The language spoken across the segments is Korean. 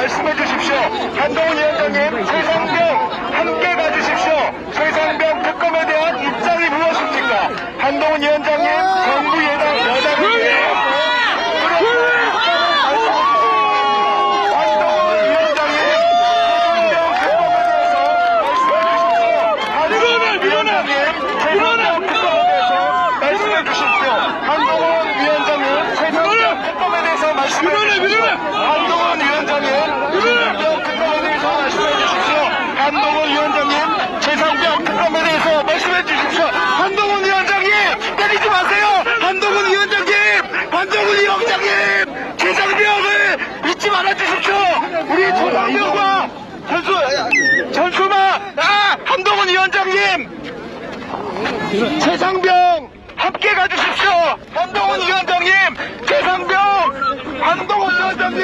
말씀해 주십시오. 한동훈 위원장님, 최상병 함께 가주십시오. 최상병 특검에 대한 입장이 무엇입니까? 한동훈 위원장님, 정부 여당을 위해서 한동훈 위원장님, 최상병 특검에 대해서 말씀해 주십시오. 한동훈 위원장님, 때리지 마세요. 한동훈 위원장님, 한동훈 위원장님, 최상병을 잊지 말아 주십시오. 우리 최상병과 전수마, 한동훈 위원장님, 최상병 함께 가주십시오. 한동훈 위원장님, 최상병, 한동훈 위원장님,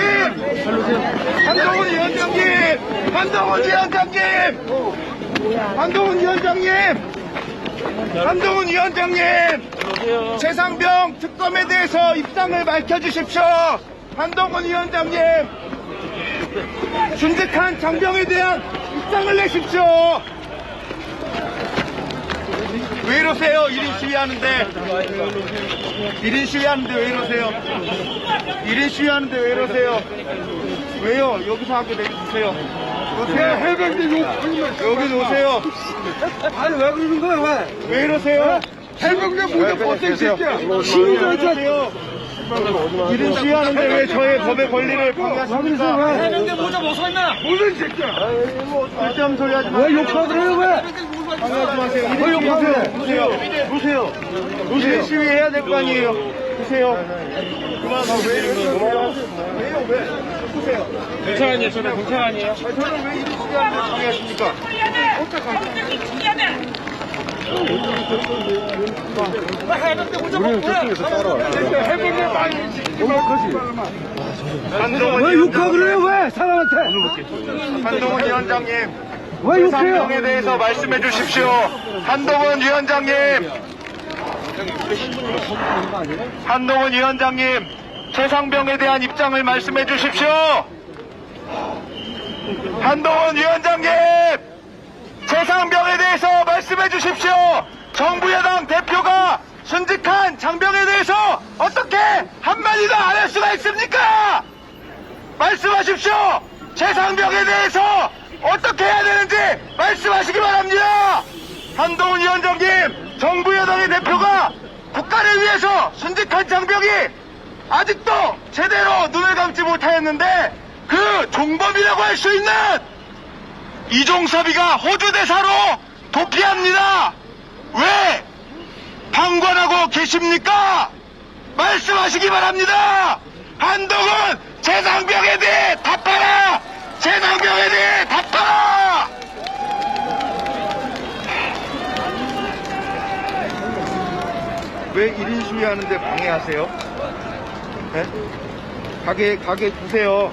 한동훈 위원장님, 한동훈 위원장님, 한동훈 위원장님, 한동훈 위원장님, 최상병 특검에 대해서 입장을 밝혀주십시오. 한동훈 위원장님, 순직한 장병에 대한 입장을 내십시오. 왜 이러세요? 1인 시위하는데. 1인 시위하는데 왜 이러세요? 1인 시위하는데 왜 이러세요? 왜요? 여기서 하게 내주세요. 오세요. 해병대 여기 놓으세요. 아니 왜 그러는 거야 왜? 왜 이러세요? 해병대 모자 벗은 새끼야. 시위하세요. 1인 시위하는데 왜 저의 법의 권리를 방해하십니까? 해병대 모자 벗었나? 무슨 새끼야? 쓸데없는 소리 하지 마세요. 왜 욕하 그래요 왜? 방해하지 마세요. 1인 시위하세요. 놓으세요. 놓으세요. 시위해야 될 거 아니에요. 보세요. 그만하고 왜 이러세요? 왜요? 왜? 보세요. 경찰 아니에요? 저는 경찰 아니에요? 저는 왜 이런 시위하는데 방해하십니까? 우리는 저쪽에서 따라와요. 해병대 많이 왜 욕하 그래요 왜? 사람한테? 한동훈 위원장님, 왜 욕해요? 최상병에 대해서 말씀해 주십시오. 한동훈 위원장님, 한동훈 위원장님, 최상병에 대한 입장을 말씀해 주십시오. 한동훈 위원장님, 최상병에 대해서 말씀해 주십시오. 정부 여당 대표가 순직한 장병에 대해서 어떻게 한마디도 안 할 수가 있습니까? 말씀하십시오. 최상병에 대해서 어떻게 해야 되는지 말씀하시기 바랍니다. 한동훈 위원장님, 정부 여당의 대표가 국가를 위해서 순직한 장병이 아직도 제대로 눈을 감지 못하였는데 그 종범이라고 할 수 있는 이종섭이가 호주 대사로 도피합니다. 왜 방관하고 계십니까? 말씀하시기 바랍니다. 한동훈, 최상병에 대해 답하라! 최상병에 대해 답하라! 왜 1인 시위하는데 방해하세요? 네? 가게 두세요.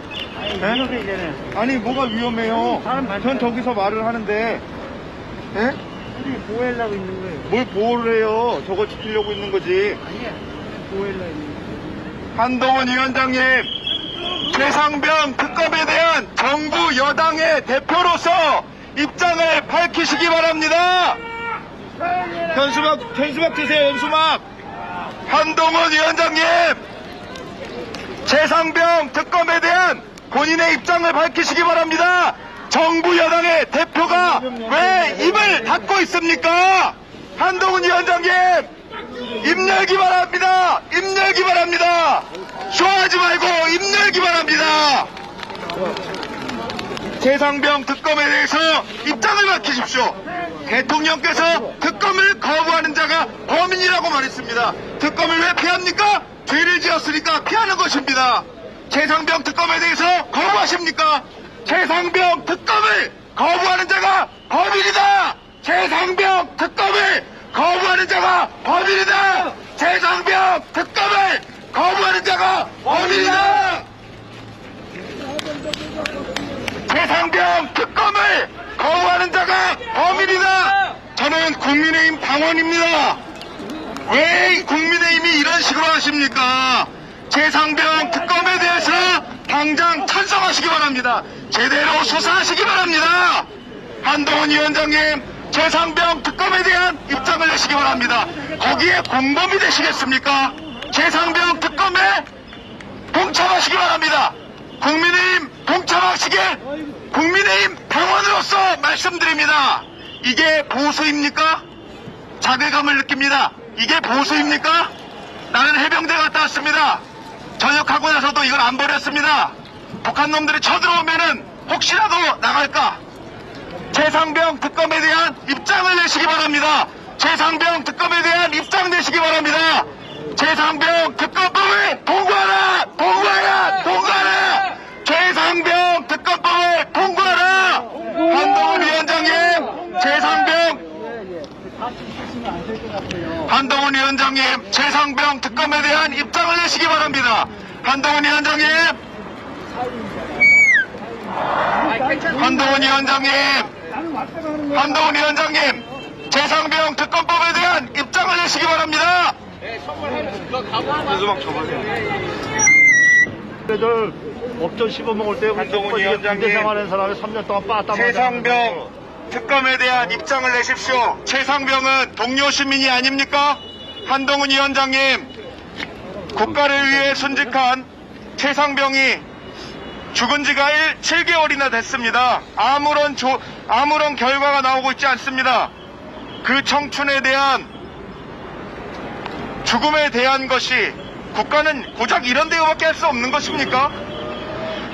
네? 아니 뭐가 위험해요? 전 저기서 말을 하는데 네? 보호하려고 있는 거예요. 뭘 보호를 해요? 저거 지키려고 있는 거지. 아니야. 보호하려고 있는 거예요. 한동훈 위원장님, 최상병 특검에 대한 정부 여당의 대표로서 입장을 밝히시기 바랍니다. 현수막 드세요, 현수막. 한동훈 위원장님, 최상병 특검에 대한 본인의 입장을 밝히시기 바랍니다. 정부 여당의 대표가 왜 입을 닫고 있습니까? 한동훈 위원장님, 입 열기 바랍니다. 입 열기 바랍니다. 쇼하지 말고 입 열기 바랍니다. 최상병 특검에 대해서 입장을 밝히십시오. 대통령께서 특검을 거부하는 자가 범인이라고 말했습니다. 특검을 왜 피합니까? 죄를 지었으니까 피하는 것입니다. 최상병 특검에 대해서 거부하십니까? 최상병 특검을 거부하는 자가 범인이다! 최상병 특검을 거부하는 자가 범인이다! 최상병 특검을 거부하는 자가 범인이다! 최상병 특검을 거부하는 자가 범인이다! 저는 국민의힘 당원입니다. 왜 국민의힘이 이런 식으로 하십니까? 최상병 특검에 대해서 당장 찬성하시기 바랍니다. 제대로 수사하시기 바랍니다. 한동훈 위원장님, 최상병 특검에 대한 입장을 내시기 바랍니다. 거기에 공범이 되시겠습니까? 최상병 특검에 동참하시기 바랍니다. 국민의힘 동참하시길 국민의힘 당원으로서 말씀드립니다. 이게 보수입니까? 자괴감을 느낍니다. 이게 보수입니까? 나는 해병대 갔다 왔습니다. 전역하고 나서도 이걸 안 버렸습니다. 북한 놈들이 쳐들어오면은 혹시라도 나갈까? 최상병 특검에 대한 입장을 내시기 바랍니다. 최상병 특검에 대한 입장 내시기 바랍니다. 최상병 특검법을 통과하라! 통과하라! 통과하라! 최상병 특검법을 통과하라! 한동훈 위원장님, 최상병 한동훈 위원장님, 최상병 특검에 대한 입장을 내시기 바랍니다. 한동훈 위원장님, 한동훈 위원장님, 한동훈 위원장님, 최상병 특검법에 대한 입장을 내시기 바랍니다. 애들 업전 씹어먹을 때 한동훈 군대 위원장님, 생활하는 사람이 3년 동안 빠따 최상병 특검에 대한 입장을 내십시오. 최상병은 동료 시민이 아닙니까? 한동훈 위원장님, 국가를 위해 순직한 최상병이 죽은 지가 7개월이나 됐습니다. 아무런 결과가 나오고 있지 않습니다. 그 청춘에 대한, 죽음에 대한 것이 국가는 고작 이런 대우밖에 할 수 없는 것입니까?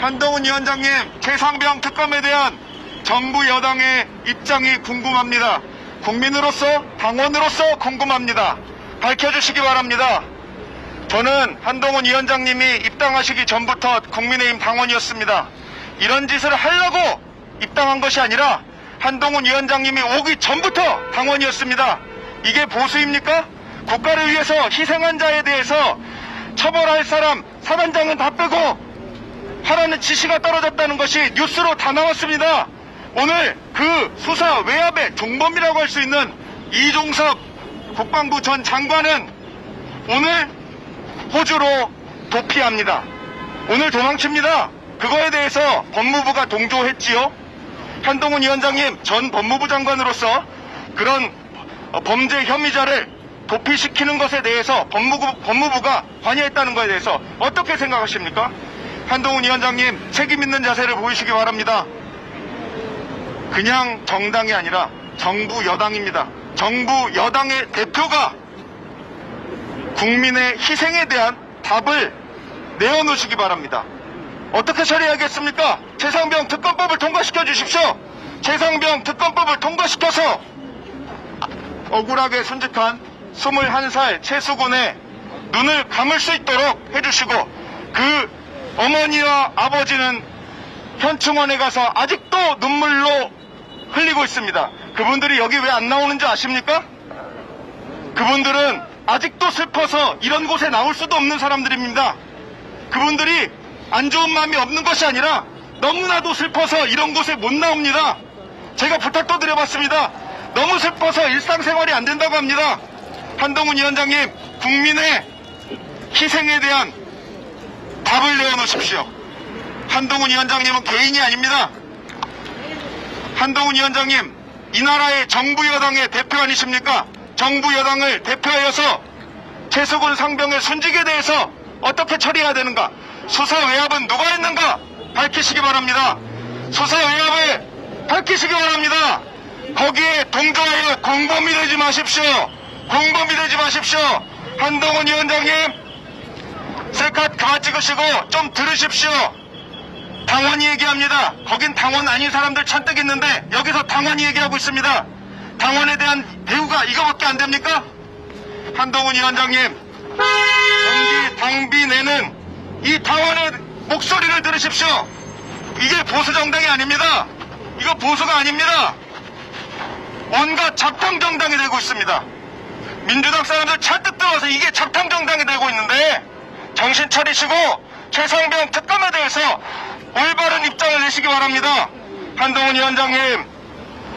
한동훈 위원장님, 최상병 특검에 대한 정부 여당의 입장이 궁금합니다. 국민으로서, 당원으로서 궁금합니다. 밝혀주시기 바랍니다. 저는 한동훈 위원장님이 입당하시기 전부터 국민의힘 당원이었습니다. 이런 짓을 하려고 입당한 것이 아니라 한동훈 위원장님이 오기 전부터 당원이었습니다. 이게 보수입니까? 국가를 위해서 희생한 자에 대해서 처벌할 사람, 사단장은 다 빼고 하라는 지시가 떨어졌다는 것이 뉴스로 다 나왔습니다. 오늘 그 수사 외압의 종범이라고 할 수 있는 이종섭 국방부 전 장관은 오늘 호주로 도피합니다. 오늘 도망칩니다. 그거에 대해서 법무부가 동조했지요. 한동훈 위원장님, 전 법무부 장관으로서 그런 범죄 혐의자를 도피시키는 것에 대해서 법무부가 관여했다는 것에 대해서 어떻게 생각하십니까? 한동훈 위원장님, 책임 있는 자세를 보이시기 바랍니다. 그냥 정당이 아니라 정부 여당입니다. 정부 여당의 대표가 국민의 희생에 대한 답을 내어놓으시기 바랍니다. 어떻게 처리하겠습니까? 최상병 특검법을 통과시켜 주십시오. 최상병 특검법을 통과시켜서 억울하게 순직한 21살 최수군의 눈을 감을 수 있도록 해주시고, 그 어머니와 아버지는 현충원에 가서 아직도 눈물로 흘리고 있습니다. 그분들이 여기 왜 안 나오는지 아십니까? 그분들은 아직도 슬퍼서 이런 곳에 나올 수도 없는 사람들입니다. 그분들이 안 좋은 마음이 없는 것이 아니라 너무나도 슬퍼서 이런 곳에 못 나옵니다. 제가 부탁도 드려봤습니다. 너무 슬퍼서 일상생활이 안 된다고 합니다. 한동훈 위원장님, 국민의 희생에 대한 답을 내어놓으십시오. 한동훈 위원장님은 개인이 아닙니다. 한동훈 위원장님, 이 나라의 정부 여당의 대표 아니십니까? 정부 여당을 대표하여서 최수군 상병의 순직에 대해서 어떻게 처리해야 되는가? 수사 외압은 누가 했는가? 밝히시기 바랍니다. 수사 외압을 밝히시기 바랍니다. 거기에 동조하여 공범이 되지 마십시오. 공범이 되지 마십시오. 한동훈 위원장님, 셀카 그만 찍으시고 좀 들으십시오. 당원이 얘기합니다. 거긴 당원 아닌 사람들 잔뜩 있는데 여기서 당원이 얘기하고 있습니다. 당원에 대한 대우가 이거밖에 안 됩니까? 한동훈 위원장님, 정기 당비 내는 이 당원의 목소리를 들으십시오. 이게 보수정당이 아닙니다. 이거 보수가 아닙니다. 온갖 잡탕정당이 되고 있습니다. 민주당 사람들 잔뜩 들어와서 이게 잡탕정당이 되고 있는데 정신 차리시고 최상병 특검에 대해서 올바른 입장을 내시기 바랍니다. 한동훈 위원장님,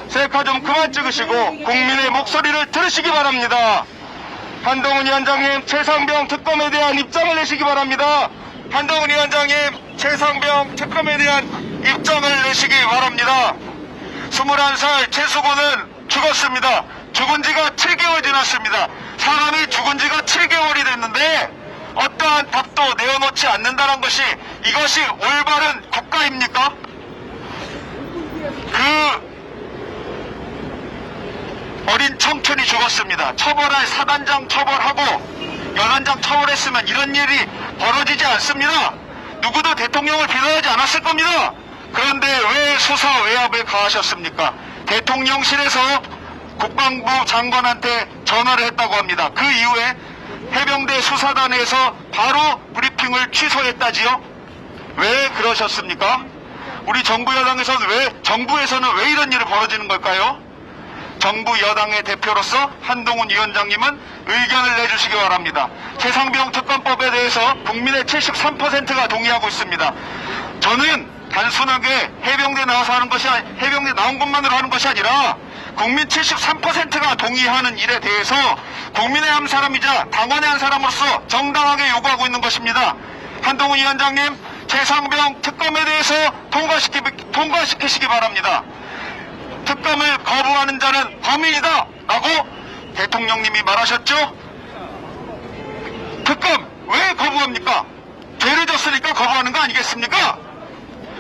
셀카 좀 그만 찍으시고 국민의 목소리를 들으시기 바랍니다. 한동훈 위원장님, 최상병 특검에 대한 입장을 내시기 바랍니다. 한동훈 위원장님, 최상병 특검에 대한 입장을 내시기 바랍니다. 21살 최수근은 죽었습니다. 죽은 지가 7개월 지났습니다. 사람이 죽은 지가 7개월이 됐는데 어떠한 답도 내어놓지 않는다는 것이 이것이 올바른 국가입니까? 그 어린 청춘이 죽었습니다. 처벌할 사단장 처벌하고 여단장 처벌했으면 이런 일이 벌어지지 않습니다. 누구도 대통령을 비난하지 않았을 겁니다. 그런데 왜 수사 외압을 가하셨습니까? 대통령실에서 국방부 장관한테 전화를 했다고 합니다. 그 이후에 해병대 수사단에서 바로 브리핑을 취소했다지요? 왜 그러셨습니까? 우리 정부 정부에서는 왜 이런 일이 벌어지는 걸까요? 정부 여당의 대표로서 한동훈 위원장님은 의견을 내주시기 바랍니다. 최상병 특검법에 대해서 국민의 73%가 동의하고 있습니다. 저는 단순하게 해병대 나온 것만으로 하는 것이 아니라 국민 73%가 동의하는 일에 대해서 국민의 한 사람이자 당원의 한 사람으로서 정당하게 요구하고 있는 것입니다. 한동훈 위원장님, 최상병 특검에 대해서 통과시키시기 바랍니다. 특검을 거부하는 자는 범인이다 라고 대통령님이 말하셨죠? 특검 왜 거부합니까? 죄를 졌으니까 거부하는 거 아니겠습니까?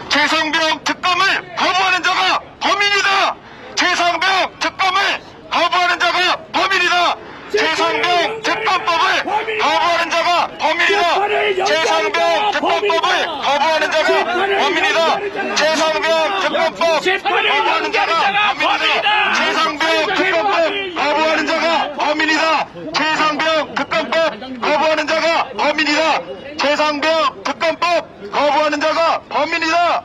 최상병 특검을 거부하는 자가 범인이다. 최상병 특검을 거부하는 자가 범인이다. 최상병 특검법을 거부하는 자가 범인이다. 최상병 특검법을 거부하는 자가 범인이다. 최상병 특검법 거부하는 자가 범인이다. 최상병 특검법 거부하는 자가 범인이다. 최상병 특검법 거부하는 자가 범인이다. 최상병 특검법 거부하는 자가 범인이다.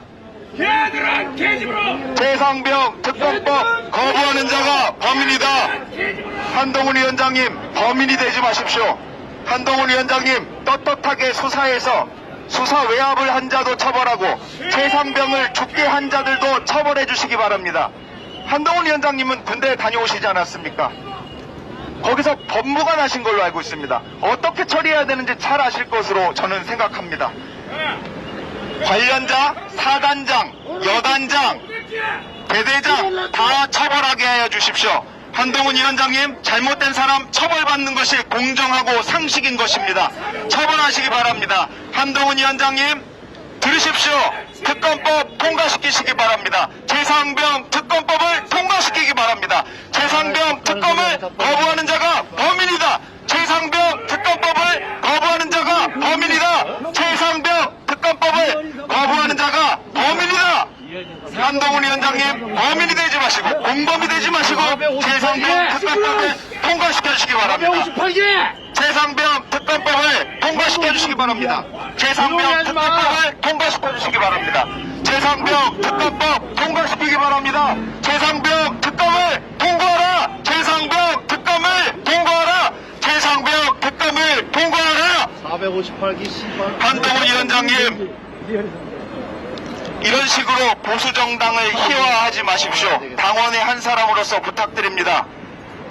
걔들은 개집으로 최상병 특검법 거부하는 자가 범인이다. 한동훈 위원장님, 범인이 되지 마십시오. 한동훈 위원장님, 떳떳하게 수사해서 수사 외압을 한 자도 처벌하고 최상병을 죽게 한 자들도 처벌해 주시기 바랍니다. 한동훈 위원장님은 군대에 다녀오시지 않았습니까? 거기서 법무관 하신 걸로 알고 있습니다. 어떻게 처리해야 되는지 잘 아실 것으로 저는 생각합니다. 관련자, 사단장, 여단장, 대대장 다 처벌하게 하여 주십시오. 한동훈 위원장님, 잘못된 사람 처벌받는 것이 공정하고 상식인 것입니다. 처벌하시기 바랍니다. 한동훈 위원장님, 들으십시오. 특검법 통과시키시기 바랍니다. 최상병 특검법을 통과시키기 바랍니다. 최상병 특검을 거부하는 자가 범인이다. 최상병 특검법을 거부하는 자가 범인이다. 최상병 특검법을 거부하는 자가 범인이다. 한동훈 위원장님, 범인이 되지 마시고 공범이 되지 마시고 최상병 특검법을 통과시켜주시기 바랍니다. 최상병 특검법을 통과시켜주시기 바랍니다. 최상병 특검법을 통과시켜주시기 바랍니다. 최상병 특검법 통과시키기 바랍니다. 최상병 특검을 통과하라. 최상병 특검을 통과하라. 최상병 특검을 통과하라. 458기 씨발. 한동훈 위원장님, 이런 식으로 보수정당을 희화화하지 마십시오. 당원의 한 사람으로서 부탁드립니다.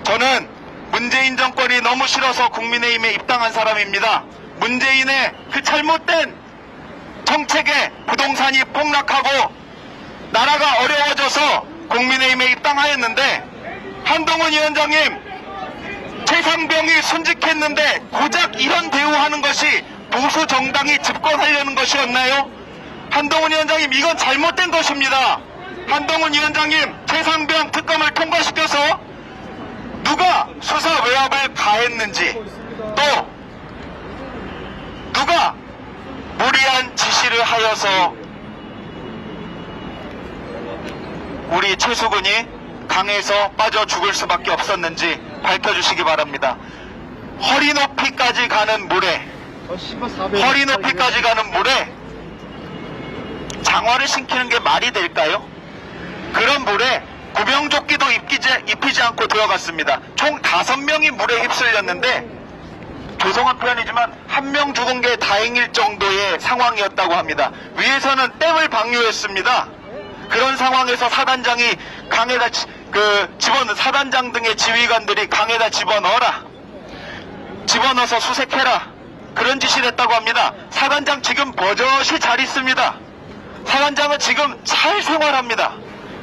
저는 문재인 정권이 너무 싫어서 국민의힘에 입당한 사람입니다. 문재인의 그 잘못된 정책에 부동산이 폭락하고 나라가 어려워져서 국민의힘에 입당하였는데, 한동훈 위원장님, 최상병이 순직했는데 고작 이런 대우하는 것이 보수정당이 집권하려는 것이었나요? 한동훈 위원장님, 이건 잘못된 것입니다. 한동훈 위원장님, 최상병 특검을 통과시켜서 누가 수사 외압을 가했는지, 또 누가 무리한 지시를 하여서 우리 최수근이 강에서 빠져 죽을 수밖에 없었는지 밝혀주시기 바랍니다. 허리 높이까지 가는 물에, 허리 높이까지 가는 물에 장화를 신기는 게 말이 될까요? 그런 물에 구명조끼도 입히지 않고 들어갔습니다. 총 5명이 물에 휩쓸렸는데, 죄송한 표현이지만 1명 죽은 게 다행일 정도의 상황이었다고 합니다. 위에서는 댐을 방류했습니다. 그런 상황에서 사단장이 강에다 사단장 등의 지휘관들이 강에다 집어넣어라, 집어넣어서 수색해라, 그런 짓을 했다고 합니다. 사단장 지금 버젓이 잘 있습니다. 사단장은 지금 잘 생활합니다.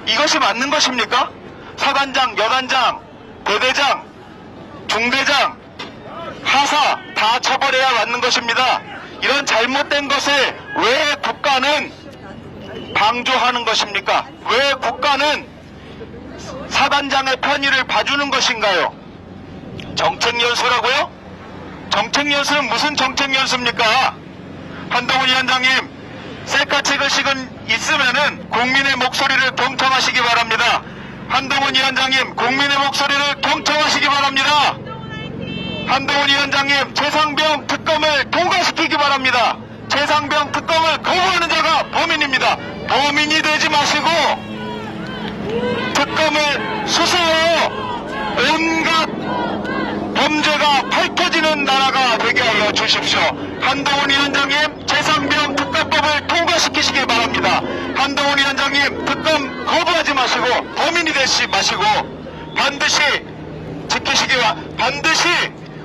이것이 맞는 것입니까? 사단장, 여단장, 대대장, 중대장, 하사 다 처벌해야 맞는 것입니다. 이런 잘못된 것을 왜 국가는 방조하는 것입니까? 왜 국가는 사단장의 편의를 봐주는 것인가요? 정책연수라고요? 정책연수는 무슨 정책연수입니까? 한동훈 위원장님, 셀카책을 있으면은 국민의 목소리를 경청하시기 바랍니다. 한동훈 위원장님, 국민의 목소리를 경청하시기 바랍니다. 한동훈 위원장님, 최상병 특검을 통과시키기 바랍니다. 최상병 특검을 거부하는 자가 범인입니다. 범인이 되지 마시고 특검을 수사하여 온갖 범죄가 밝혀지는 나라가 되게 하여 주십시오. 한동훈 위원장님, 최상병 특검법을 통과시키시기 바랍니다. 한동훈 위원장님, 특검 거부하지 마시고 범인이 되지 마시고 반드시 반드시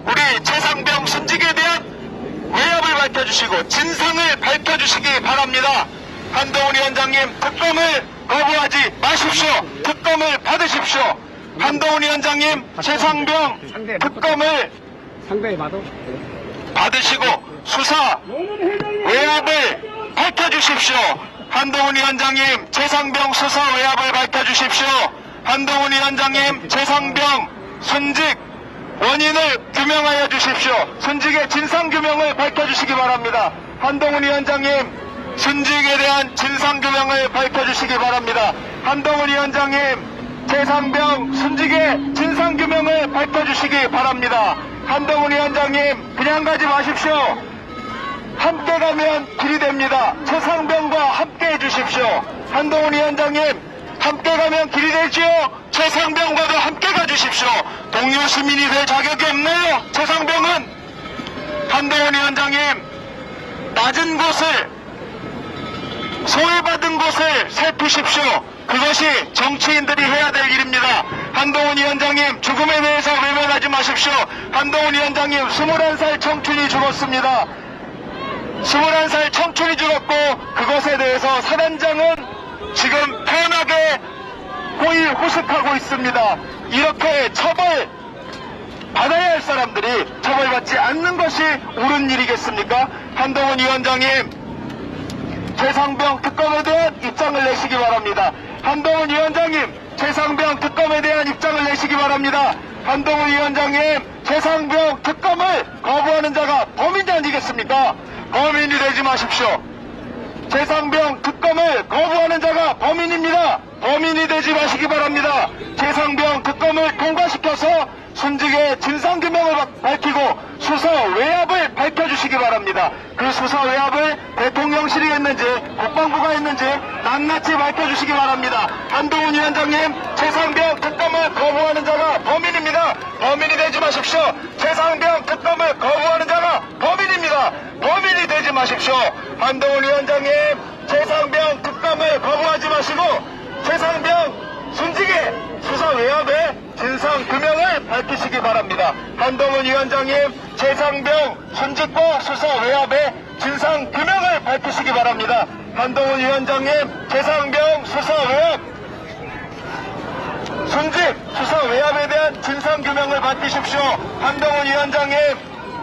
우리 최상병 순직에 대한 외압을 밝혀주시고 진상을 밝혀주시기 바랍니다. 한동훈 위원장님, 특검을 거부하지 마십시오. 특검을 받으십시오. 한동훈 위원장님, 최상병 특검을 상당히 받아. 받으시고 수사 외압을 밝혀주십시오. 한동훈 위원장님, 최상병 수사 외압을 밝혀주십시오. 한동훈 위원장님, 최상병 순직 원인을 규명하여 주십시오. 순직의 진상규명을 밝혀주시기 바랍니다. 한동훈 위원장님, 순직에 대한 진상규명을 밝혀주시기 바랍니다. 한동훈 위원장님, 최상병 순직의 진상규명을 밝혀주시기 바랍니다. 한동훈 위원장님, 그냥 가지 마십시오. 함께 가면 길이 됩니다. 최상병과 함께 해주십시오. 한동훈 위원장님, 함께 가면 길이 되지요. 최상병과도 함께 가주십시오. 동료 시민이 될 자격이 없네요. 최상병은. 한동훈 위원장님, 낮은 곳을, 소외받은 곳을 살피십시오. 그것이 정치인들이 해야 될 일입니다. 한동훈 위원장님, 죽음에 대해서 외면하지 마십시오. 한동훈 위원장님, 21살 청춘이 죽었습니다. 21살 청춘이 죽었고 그것에 대해서 사단장은 지금 편하게 호의 호식하고 있습니다. 이렇게 처벌 받아야 할 사람들이 처벌받지 않는 것이 옳은 일이겠습니까? 한동훈 위원장님, 최상병 특검에 대한 입장을 내시기 바랍니다. 한동훈 위원장님, 최상병 특검에 대한 입장을 내시기 바랍니다. 한동훈 위원장님, 최상병 특검을 거부하는 자가 범인이 아니겠습니까? 범인이 되지 마십시오. 최상병 특검을 거부하는 자가 범인입니다. 범인이 되지 마시기 바랍니다. 최상병 특검을 통과시켜서 순직의 진상규명을 밝히고 수사 외압을 밝혀주시기 바랍니다. 그 수사 외압을 대통령실이 했는지 국방부가 했는지 낱낱이 밝혀주시기 바랍니다. 한동훈 위원장님, 최상병 특검을 거부하는 자가 범인입니다. 범인이 되지 마십시오. 최상병 특검을 거부하는 자가 범인입니다. 범인이 되지 마십시오. 한동훈 위원장님, 최상병 특검을 거부하지 마시고 최상병 순직의 수사 외압의 진상 규명을 밝히시기 바랍니다. 한동훈 위원장님, 최상병 순직과 수사 외압의 진상 규명을 밝히시기 바랍니다. 한동훈 위원장님, 최상병 수사 외압 순직 수사 외압에 대한 진상 규명을 밝히십시오. 한동훈 위원장님,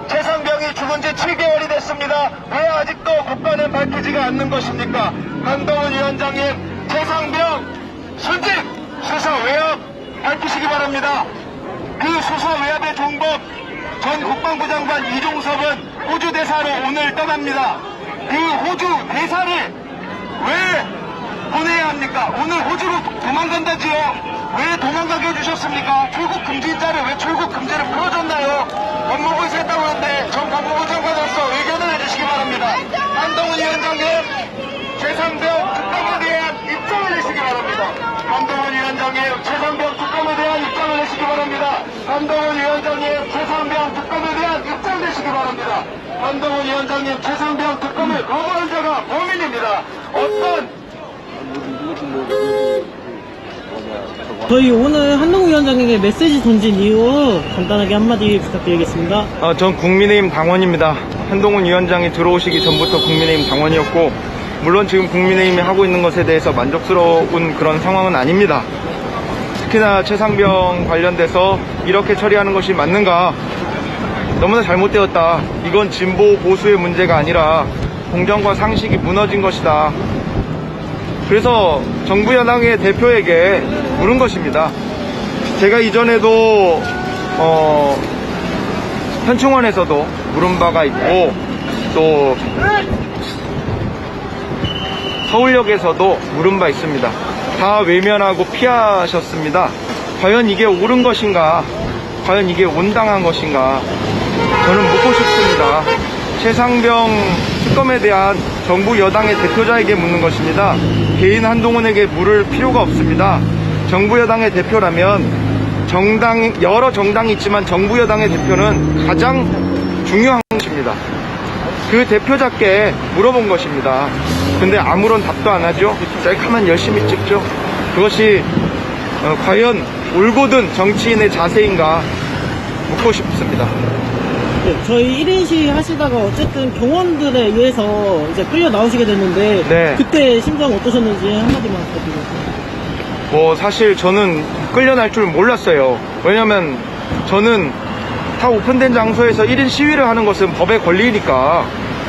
최상병이 죽은 지 7개월이 됐습니다. 왜 아직도 국가는 밝히지가 않는 것입니까? 한동훈 위원장님, 최상병 순직 수사 외압 밝히시기 바랍니다. 그 수사 외압의 종법, 전 국방부 장관 이종섭은 호주 대사로 오늘 떠납니다. 그 호주 대사를 왜 보내야 합니까? 오늘 호주로 도망간다지요. 왜 도망가게 해주셨습니까? 출국 금지자를 왜 출국 금지를 풀어줬나요? 법무부에서 했다고 했는데 전 법무부 장관으로서 의견을 해주시기 바랍니다. 한동훈 위원장님, 최상병 특검에 대한 입장을 내시기 바랍니다. 한동훈 위원장님, 최상병 특검에 대한 입장을 내시기 바랍니다. 한동훈 위원장님, 최상병 특검에 대한 입장 내시기 바랍니다. 한동훈 위원장님, 최상병 특검을 거부한 자가 범인입니다. 어떤 저희 오늘 한동훈 위원장에게 메시지 던진 이유 간단하게 한마디 부탁드리겠습니다. 전 국민의힘 당원입니다. 한동훈 위원장이 들어오시기 전부터 국민의힘 당원이었고, 물론 지금 국민의힘이 하고 있는 것에 대해서 만족스러운 그런 상황은 아닙니다. 특히나 최상병 관련돼서 이렇게 처리하는 것이 맞는가? 너무나 잘못되었다. 이건 진보 보수의 문제가 아니라 공정과 상식이 무너진 것이다. 그래서 정부 여당의 대표에게 물은 것입니다. 제가 이전에도 현충원에서도 물은 바가 있고, 또 서울역에서도 물은 바 있습니다. 다 외면하고 피하셨습니다. 과연 이게 옳은 것인가? 과연 이게 온당한 것인가? 저는 묻고 싶습니다. 최상병 특검에 대한 정부 여당의 대표자에게 묻는 것입니다. 개인 한동훈에게 물을 필요가 없습니다. 정부 여당의 대표라면 여러 정당이 있지만 정부 여당의 대표는 가장 중요한 것입니다. 그 대표자께 물어본 것입니다. 근데 아무런 답도 안 하죠. 셀카만 열심히 찍죠. 그것이 과연 올곧은 정치인의 자세인가 묻고 싶습니다. 네, 저희 1인 시위 하시다가 어쨌든 경원들에 의해서 이제 끌려 나오시게 됐는데 네. 그때 심정 어떠셨는지 한마디만 부탁드리겠습니다. 사실 저는 끌려날 줄 몰랐어요. 왜냐면 저는 다 오픈된 장소에서 1인 시위를 하는 것은 법의 권리니까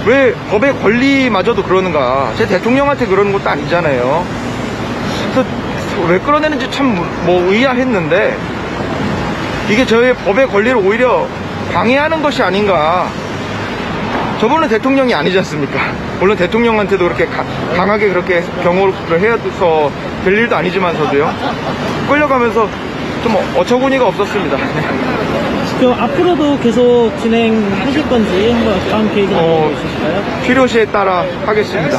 왜 법의 권리마저도 그러는가. 제 대통령한테 그러는 것도 아니잖아요. 그래서 왜 끌어내는지 참 의아했는데, 이게 저의 법의 권리를 오히려 방해하는 것이 아닌가. 저분은 대통령이 아니지 않습니까? 물론 대통령한테도 그렇게 강하게 그렇게 경호를 해서 될 일도 아니지만서도요. 끌려가면서 좀 어처구니가 없었습니다. 그럼 앞으로도 계속 진행하실 건지 한번 다음 계획이나 있으실까요? 필요시에 따라 하겠습니다.